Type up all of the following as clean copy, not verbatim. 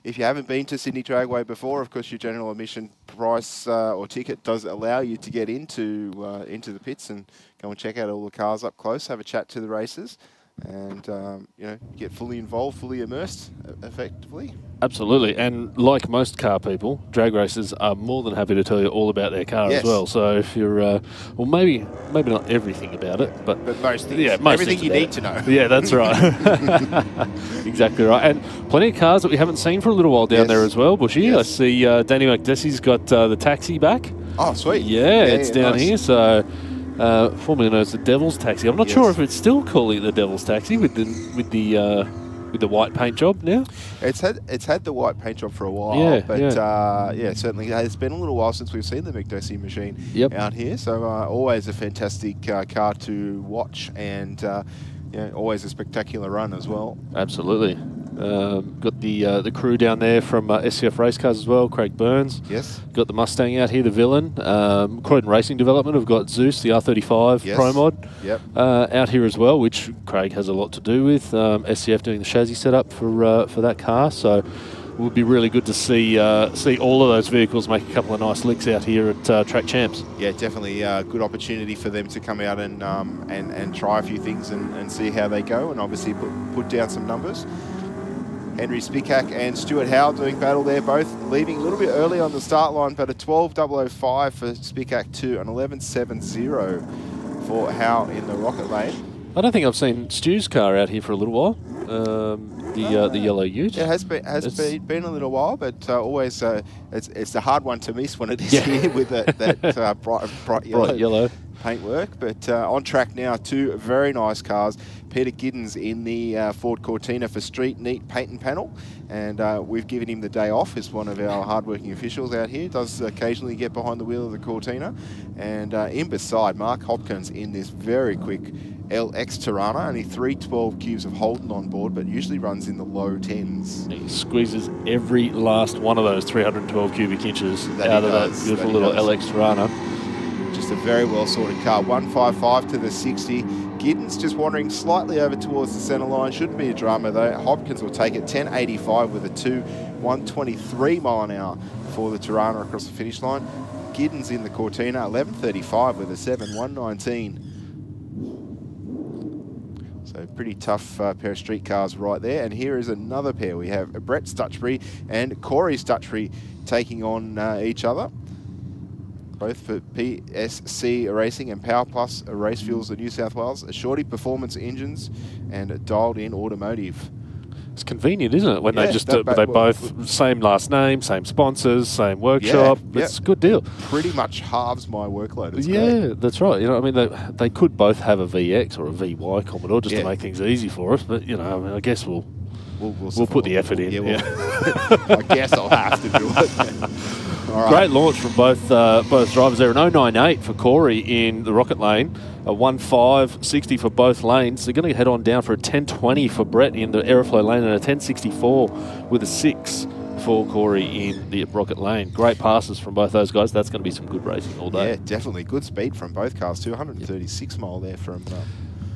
if you haven't been to Sydney Dragway before, of course, your general admission price or ticket does allow you to get into the pits and go and check out all the cars up close, have a chat to the racers, and get fully involved, fully immersed, effectively. Absolutely, and like most car people, drag racers are more than happy to tell you all about their car as well. So if you're, well, maybe not everything about it, but most things, everything you need to know. Yeah, that's right. Exactly right, and plenty of cars that we haven't seen for a little while down there as well. Bushy, I see Danny McDessie's got the taxi back. Oh, sweet. Yeah, it's down here. So. Formerly known as the Devil's Taxi. I'm not sure if it's still calling it the Devil's Taxi with the white paint job now. It's had the white paint job for a while, certainly it's been a little while since we've seen the McDessie machine out here. So always a fantastic car to watch, and always a spectacular run as well. Absolutely. Got the crew down there from SCF Race Cars as well, Craig Burns. Yes. Got the Mustang out here, the Villain. Croydon Racing Development have got Zeus, the R35 Pro Mod, out here as well, which Craig has a lot to do with. SCF doing the chassis setup for that car, so it would be really good to see all of those vehicles make a couple of nice licks out here at Track Champs. Yeah, definitely a good opportunity for them to come out and try a few things and see how they go, and obviously put down some numbers. Henry Spikak and Stuart Howe doing battle there, both leaving a little bit early on the start line, but a 12.005 for Spikak 2, an 11.70 for Howe in the Rocket Lane. I don't think I've seen Stu's car out here for a little while. The yellow ute. It has been a little while, but always it's a hard one to miss when it is here with that bright yellow paintwork. But on track now, two very nice cars. Peter Giddens in the Ford Cortina for street neat paint and panel, and we've given him the day off as one of our hardworking officials out here. Does occasionally get behind the wheel of the Cortina, and in beside Mark Hopkins in this very quick LX Tirana, only 312 cubes of Holden on board, but usually runs in the low 10s. He squeezes every last one of those 312 cubic inches out of that beautiful little LX Tirana. Just a very well sorted car. 155 to the 60. Giddens just wandering slightly over towards the centre line. Shouldn't be a drama though. Hopkins will take it 10.85 with a 2, 123 mile an hour for the Tirana across the finish line. Giddens in the Cortina 11.35 with a 7, 119. So pretty tough pair of street cars right there. And here is another pair. We have Brett Stutchbury and Corey Stutchbury taking on each other. Both for PSC Racing and Power Plus Race Fuels of New South Wales, Shorty Performance Engines and Dialed In Automotive. It's convenient, isn't it? When they both same last name, same sponsors, same workshop. It's a good deal. Pretty much halves my workload. It's great. That's right. I mean, they could both have a VX or a VY Commodore just to make things easy for us. But I guess we'll put the effort in. I guess I'll have to do it. All right. Great launch from both drivers there. An 098 for Corey in the Rocket Lane, a 1.560 for both lanes. They're going to head on down for a 10.20 for Brett in the Aeroflow lane and a 10.64 with a 6 for Corey in the Rocket Lane. Great passes from both those guys. That's going to be some good racing all day. Yeah, definitely. Good speed from both cars. 236 mile there from...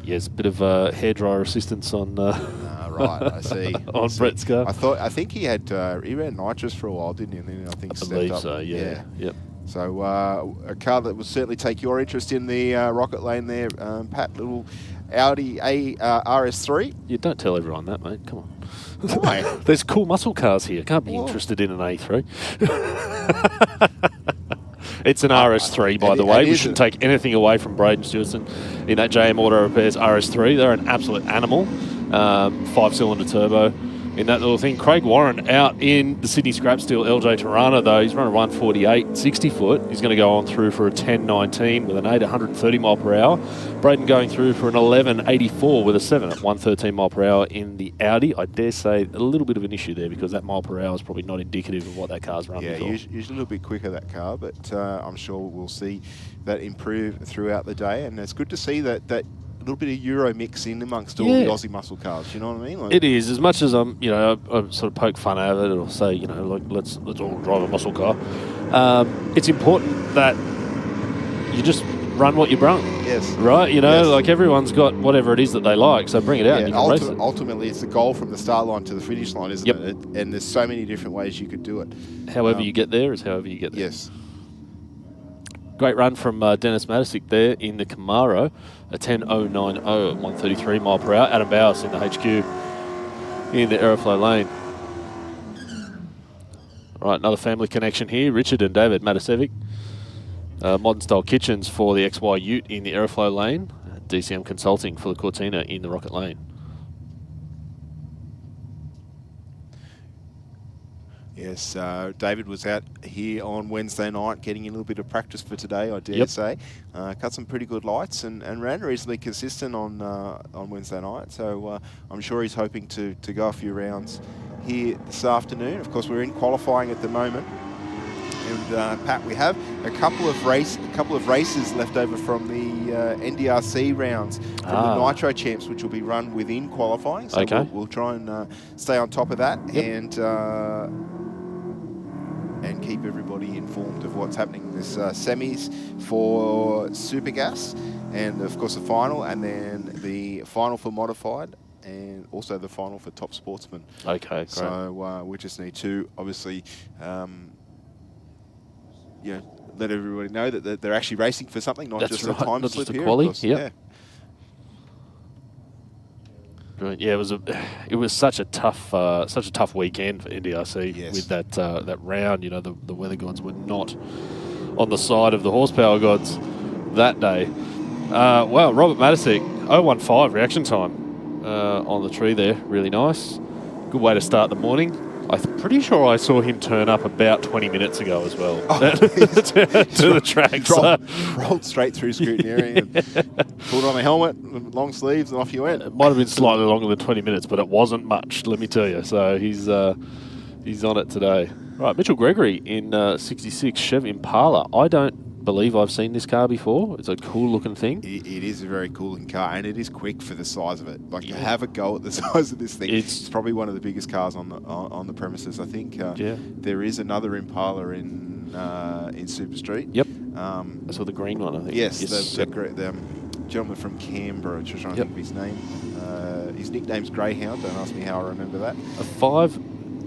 Yes, a bit of hairdryer assistance on right, I see. on Brett's car. I think he ran nitrous for a while, didn't he? And then I think I believe so. Yeah. Yep. So a car that will certainly take your interest in the Rocket Lane there, Pat. Little Audi RS3. You don't tell everyone that, mate. Come on. Why? There's cool muscle cars here. Can't be interested in an A3. It's an RS3, by the way. We shouldn't take anything away from Braden Stewardson in that JM Auto Repairs RS3. They're an absolute animal. 5-cylinder turbo in that little thing. Craig Warren out in the Sydney Scrap Steel LJ Tirana, though. He's running 148, 60 foot. He's going to go on through for a 10.19 with an 8 at 130 mile per hour. Braden going through for an 11.84 with a 7 at 113 mile per hour in the Audi. I dare say a little bit of an issue there because that mile per hour is probably not indicative of what that car's running for. Yeah, usually a little bit quicker, that car, but I'm sure we'll see that improve throughout the day. And it's good to see that a little bit of Euro mix in amongst all the Aussie muscle cars. You know what I mean? It is. As much as I sort of poke fun at it or say, let's all drive a muscle car. It's important that you just run what you brung. Yes. Right? You know, like everyone's got whatever it is that they like, so bring it out and you can race it. Ultimately, it's the goal from the start line to the finish line, isn't it? And there's so many different ways you could do it. However you get there is however you get there. Yes. Great run from Dennis Matisic there in the Camaro, a 10.090 at 133 mile per hour. Adam Bowers in the HQ in the Aeroflow lane. All right, another family connection here. Richard and David Matisevic. Modern Style Kitchens for the XY Ute in the Aeroflow lane. DCM Consulting for the Cortina in the Rocket lane. Yes, David was out here on Wednesday night getting a little bit of practice for today, I dare say. Cut some pretty good lights and ran reasonably consistent on Wednesday night. So I'm sure he's hoping to go a few rounds here this afternoon. Of course, we're in qualifying at the moment. And Pat, we have a couple of races left over from the NDRC rounds from the Nitro Champs, which will be run within qualifying. So we'll try and stay on top of that and keep everybody informed of what's happening in this semis for Supergas, and of course the final, and then the final for modified, and also the final for top sportsman. Okay, great. So we just need to obviously let everybody know that they're actually racing for something, not just a time slip here. Brilliant. Yeah, it was such a tough weekend for NDRC with that round. You know, the weather gods were not on the side of the horsepower gods that day. Well, Robert Matisic, 0.15 reaction time on the tree there. Really nice. Good way to start the morning. I'm pretty sure I saw him turn up about 20 minutes ago as well to the track. Rolled straight through scrutineering and pulled on a helmet, long sleeves, and off you went. It might have been slightly longer than 20 minutes, but it wasn't much, let me tell you. So he's on it today. Right, Mitchell Gregory in 66 Chevy Impala. I don't believe I've seen this car before. It's a cool looking thing. It is a very cool looking car, and it is quick for the size of it. Like, to have a go at the size of this thing, it's probably one of the biggest cars on the premises, I think. There is another Impala in Super Street. Yep. I saw the green one, I think. Yes, the gentleman from Canberra, which was trying to think of his name. His nickname's Greyhound. Don't ask me how I remember that.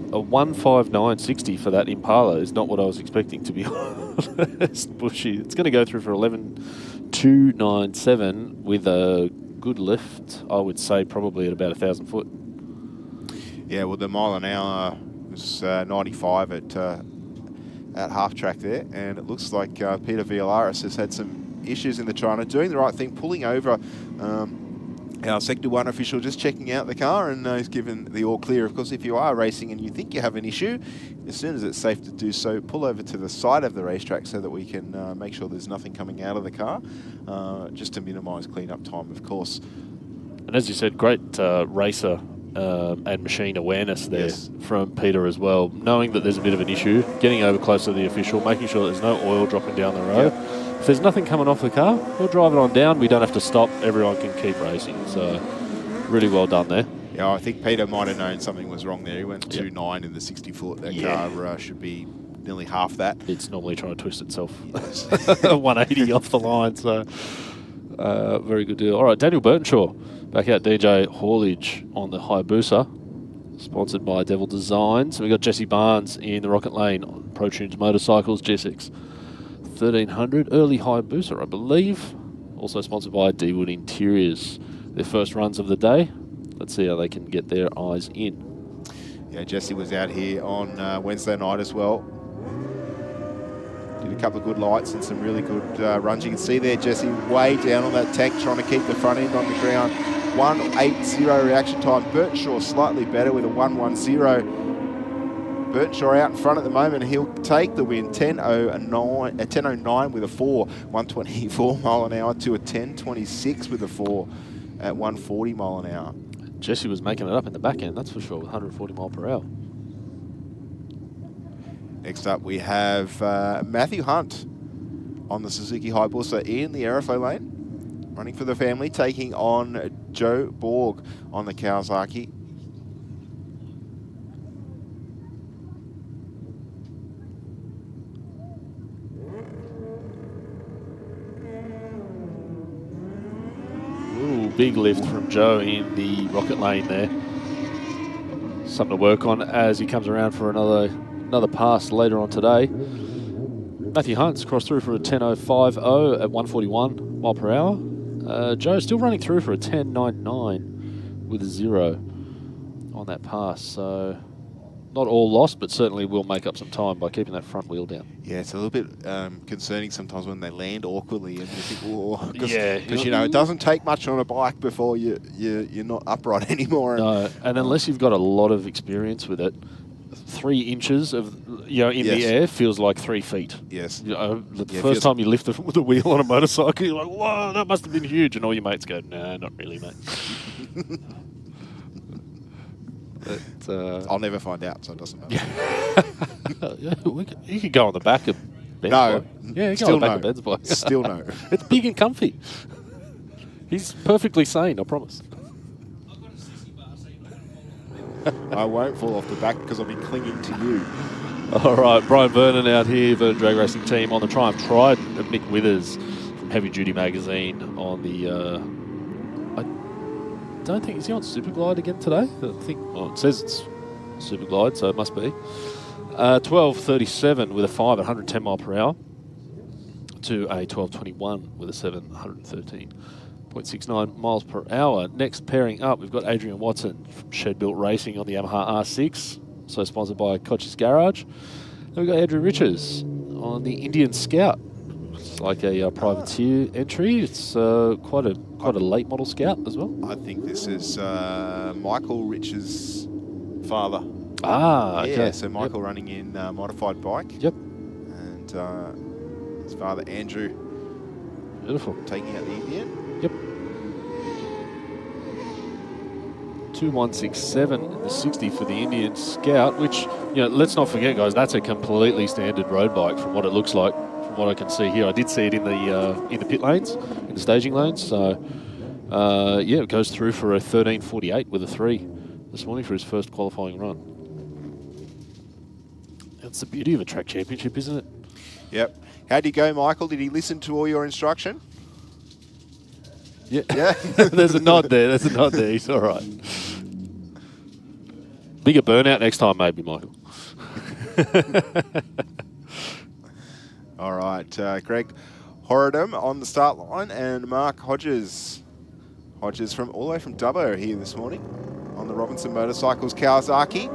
A 159.60 for that Impala is not what I was expecting, to be honest. Bushy. It's going to go through for 11.297 with a good lift. I would say probably at about 1,000 foot. Yeah, well, the mile an hour was 95 at half track there, and it looks like Peter Villaris has had some issues in the China, doing the right thing, pulling over. Our Sector 1 official just checking out the car, and he's given the all clear. Of course, if you are racing and you think you have an issue, as soon as it's safe to do so, pull over to the side of the racetrack so that we can make sure there's nothing coming out of the car, just to minimise clean-up time, of course. And as you said, great racer and machine awareness there from Peter as well, knowing that there's a bit of an issue, getting over close to the official, making sure there's no oil dropping down the road. If there's nothing coming off the car, we'll drive it on down. We don't have to stop. Everyone can keep racing. So really well done there. Yeah, I think Peter might have known something was wrong there. He went 2.9 in the 60 foot. That car should be nearly half that. It's normally trying to twist itself 180 off the line. So very good deal. All right, Daniel Burtonshaw back out DJ haulage on the Hayabusa, sponsored by Devil Designs. We got Jesse Barnes in the Rocket Lane on Pro Tunes Motorcycles GSX 1300 early Hayabusa, I believe. Also sponsored by D-Wood Interiors. Their first runs of the day. Let's see how they can get their eyes in. Yeah, Jesse was out here on Wednesday night as well. Did a couple of good lights and some really good runs. You can see there Jesse way down on that tank, trying to keep the front end on the ground. 1.80 reaction time. Burtonshaw slightly better with a 1.10. Burtonshaw out in front at the moment. He'll take the win. 10.09 with a 4. 124 mile an hour to a 10.26 with a 4 at 140 mile an hour. Jesse was making it up in the back end, that's for sure, with 140 mile per hour. Next up, we have Matthew Hunt on the Suzuki Hayabusa in the Aeroflow lane, running for the family, taking on Joe Borg on the Kawasaki. big lift from Joe in the rocket lane there. Something to work on as he comes around for another pass later on today. Matthew Hunt's crossed through for a 10.050 at 141 mile per hour. Joe still running through for a 10.99 with a 0 on that pass. So not all lost, but certainly will make up some time by keeping that front wheel down. Yeah, it's a little bit concerning sometimes when they land awkwardly and you think, oh, because it doesn't take much on a bike before you're not upright anymore. No, and unless you've got a lot of experience with it, 3 inches of in the air feels like 3 feet. Yes. The first time you lift the wheel on a motorcycle, you're like, whoa, that must have been huge, and all your mates go, no, not really, mate. I'll never find out, so it doesn't matter. You could go on the back of Ben's bike. Yeah, you can go on the back of Ben's bike. Still no. It's big and comfy. He's perfectly sane, I promise. I won't fall off the back because I'll be clinging to you. All right, Brian Vernon out here, Vernon Drag Racing Team on the Triumph Trident. Mick Withers from Heavy Duty Magazine on the... I don't think... Is he on Superglide again today? I think... Well, it says it's Superglide, so it must be. 12.37 with a 5 at 110 mile per hour to a 12.21 with a 7 at 113.69 miles per hour. Next pairing up, we've got Adrian Watson from Shed Built Racing on the Yamaha R6, so sponsored by Koch's Garage. And we've got Andrew Riches on the Indian Scout. It's like a privateer entry. It's quite a late model Scout as well. I think this is Michael Rich's father. Ah, okay. Yeah, so Michael running in modified bike. Yep. And his father Andrew. Beautiful. Taking out the Indian. Yep. 2167 in the 60 for the Indian Scout, which, let's not forget, guys, that's a completely standard road bike from what it looks like, from what I can see here. I did see it in the pit lanes, in the staging lanes. So, it goes through for a 13.48 with a 3 this morning for his first qualifying run. That's the beauty of a track championship, isn't it? Yep. How'd you go, Michael? Did he listen to all your instruction? Yeah. There's a nod there. He's all right. Bigger burnout next time, maybe, Michael. All right. Greg Horadam on the start line and Mark Hodges. Hodges from all the way from Dubbo here this morning on the Robinson Motorcycles Kawasaki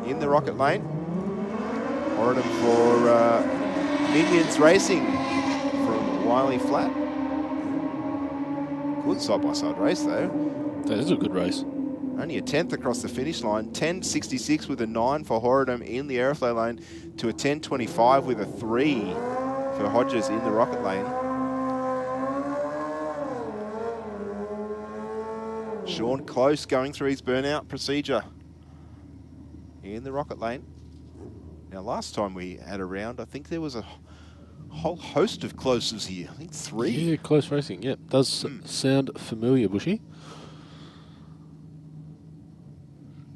in the rocket lane. Horadam for Minions Racing from Wiley Flat. Good side-by-side race, though. That is a good race. Only a 10th across the finish line. 10.66 with a 9 for Horadam in the airflow lane to a 10.25 with a 3 for Hodges in the rocket lane. Sean Close going through his burnout procedure in the rocket lane. Now, last time we had a round, I think there was a whole host of closes here. I think 3. Yeah, close racing. Yep, does sound familiar, Bushy.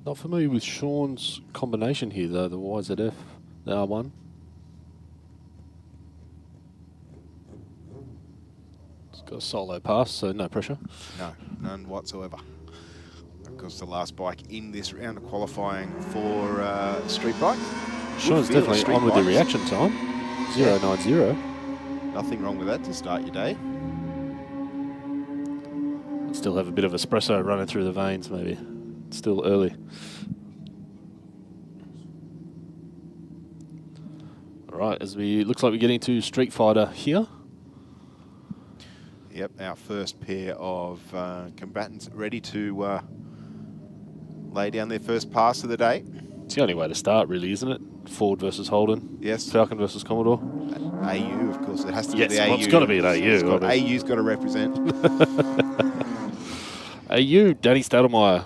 Not familiar with Sean's combination here, though, the YZF, the R1. It's got a solo pass, so no pressure. No, none whatsoever. Of course, the last bike in this round of qualifying for street bike. Sean's definitely on with the reaction time. 0.90. Nothing wrong with that to start your day. Still have a bit of espresso running through the veins, maybe. It's still early. All right, looks like we're getting to Street Fighter here. Yep, our first pair of combatants ready to lay down their first pass of the day. It's the only way to start, really, isn't it? Ford versus Holden. Yes. Falcon versus Commodore. AU, of course. It has to be the AU. Well, it's got to be an AU. AU's got to represent. AU, Danny Stadelmeyer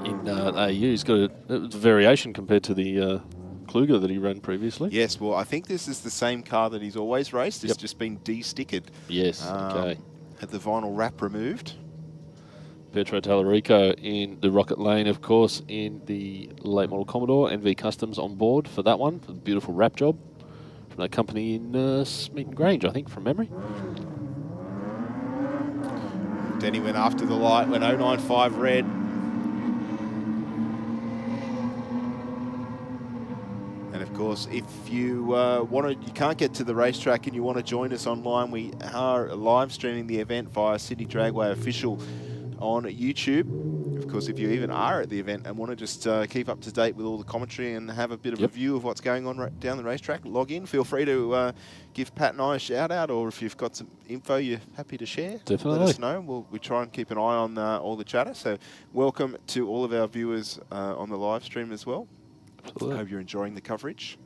in AU. He's got a variation compared to the Kluger that he ran previously. Yes, well, I think this is the same car that he's always raced. It's just been de-stickered. Yes, okay. Had the vinyl wrap removed. Petro Tallarico in the rocket lane, of course, in the late model Commodore. NV Customs on board for that one. For the beautiful wrap job from that company in Smeaton Grange, I think, from memory. Then he went after the light, went 095 red. And of course, if you you can't get to the racetrack and you want to join us online, we are live streaming the event via Sydney Dragway Official on YouTube. Of course, if you even are at the event and want to just keep up to date with all the commentary and have a bit of a view of what's going on down the racetrack, log in. Feel free to give Pat and I a shout out, or if you've got some info you're happy to share, definitely let us know. We try and keep an eye on all the chatter. So welcome to all of our viewers on the live stream as well. I hope you're enjoying the coverage.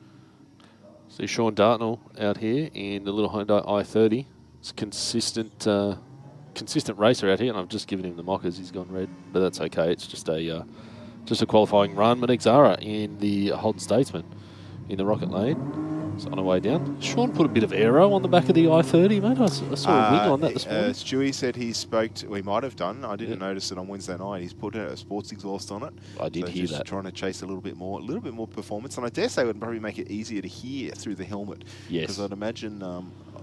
See Sean Dartnell out here in the little Hyundai i30. It's a consistent racer out here, and I've just given him the mockers. He's gone red, but that's okay. It's just a qualifying run. Manek Zara in the Holden Statesman in the Rocket Lane. It's on our way down. Sean put a bit of aero on the back of the i30, mate. I saw a wing on that this morning. Stewie said he spoke to, we might have done. I didn't notice it on Wednesday night. He's put a sports exhaust on it. I did hear that. Trying to chase a little bit more performance, and I dare say it would probably make it easier to hear through the helmet. Yes. Because I'd imagine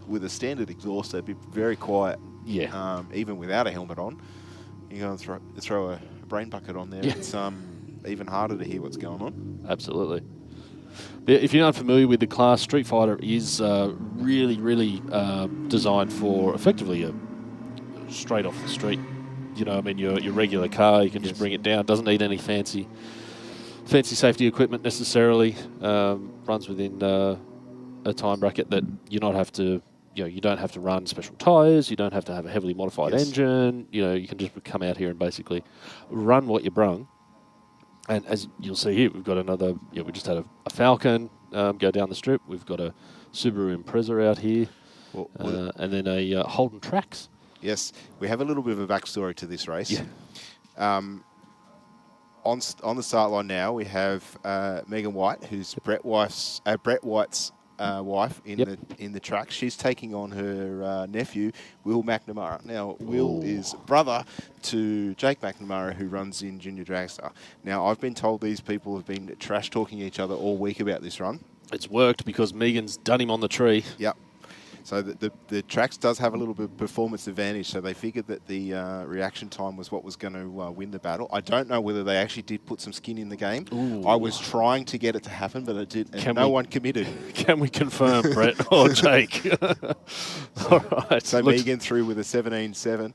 with a standard exhaust, they'd be very quiet. Yeah. Even without a helmet on, you go and throw a brain bucket on there. Yeah. It's even harder to hear what's going on. Absolutely. If you're not familiar with the class, Street Fighter is really designed for effectively a straight off the street. You know, I mean, your regular car, you can just bring it down. Doesn't need any fancy safety equipment necessarily. Runs within a time bracket that you don't have to run special tyres. You don't have to have a heavily modified engine. You know, you can just come out here and basically run what you brung. And as you'll see here, we've got another, we just had a Falcon go down the strip. We've got a Subaru Impreza out here, and then a Holden Trax. Yes, we have a little bit of a backstory to this race. Yeah. On the start line now, we have Megan White, who's Brett White's wife in the track. She's taking on her nephew, Will McNamara. Now, Will is brother to Jake McNamara, who runs in Junior Dragstar. Now, I've been told these people have been trash-talking each other all week about this run. It's worked because Megan's done him on the tree. Yep. So the Trax does have a little bit of performance advantage, so they figured that the reaction time was what was going to win the battle. I don't know whether they actually did put some skin in the game. Ooh. I was trying to get it to happen, but it did, and no one committed. Can we confirm, Brett or Jake? All right. So Megan through with a 17.7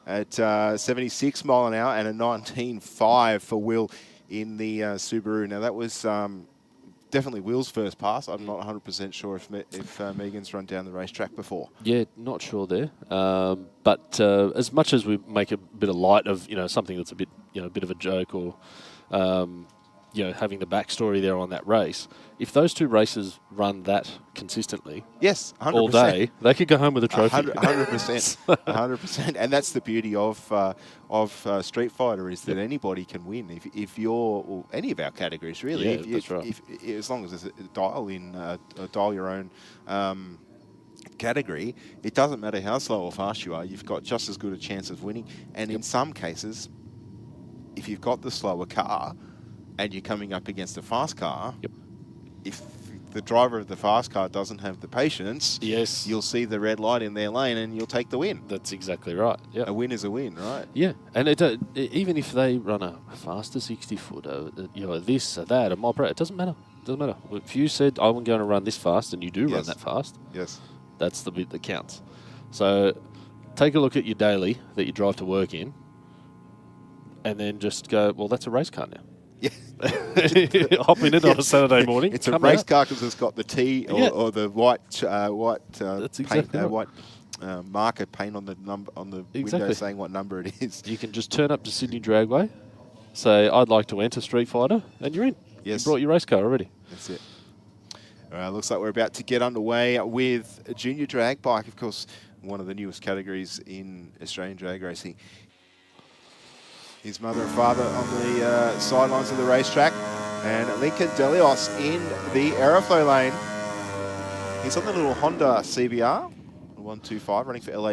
at 76 mile an hour and a 19.5 for Will in the Subaru. Now that was definitely Will's first pass. I'm not 100% sure if Megan's run down the racetrack before. Yeah, not sure there. But as much as we make a bit of light of something that's a bit a bit of a joke or having the backstory there on that race, if those two races run that consistently, yes, 100%. All day, they could go home with a trophy. 100%, 100%, and that's the beauty of Street Fighter is that anybody can win if you're any of our categories really. Yeah, that's right. As long as there's a dial your own category, it doesn't matter how slow or fast you are. You've got just as good a chance of winning, and in some cases, if you've got the slower car and you're coming up against a fast car, if the driver of the fast car doesn't have the patience, you'll see the red light in their lane and you'll take the win. That's exactly right. A win is a win, right? Yeah, and even if they run a faster 60-footer, this or that, a mile per hour, it doesn't matter. It doesn't matter. If you said, I'm going to run this fast, and you do run that fast, that's the bit that counts. So take a look at your daily that you drive to work in, and then just go, well, that's a race car now. Yeah. Hop in it on a Saturday morning. It's a race car because it's got the T or the white that's exactly paint, white marker paint on the window saying what number it is. You can just turn up to Sydney Dragway, say, I'd like to enter Street Fighter, and you're in. Yes. You brought your race car already. That's it. All right, looks like we're about to get underway with a junior drag bike, of course, one of the newest categories in Australian drag racing. His mother and father on the sidelines of the racetrack, and Lincoln Delios in the Aeroflow lane. He's on the little Honda CBR 125 running for LA.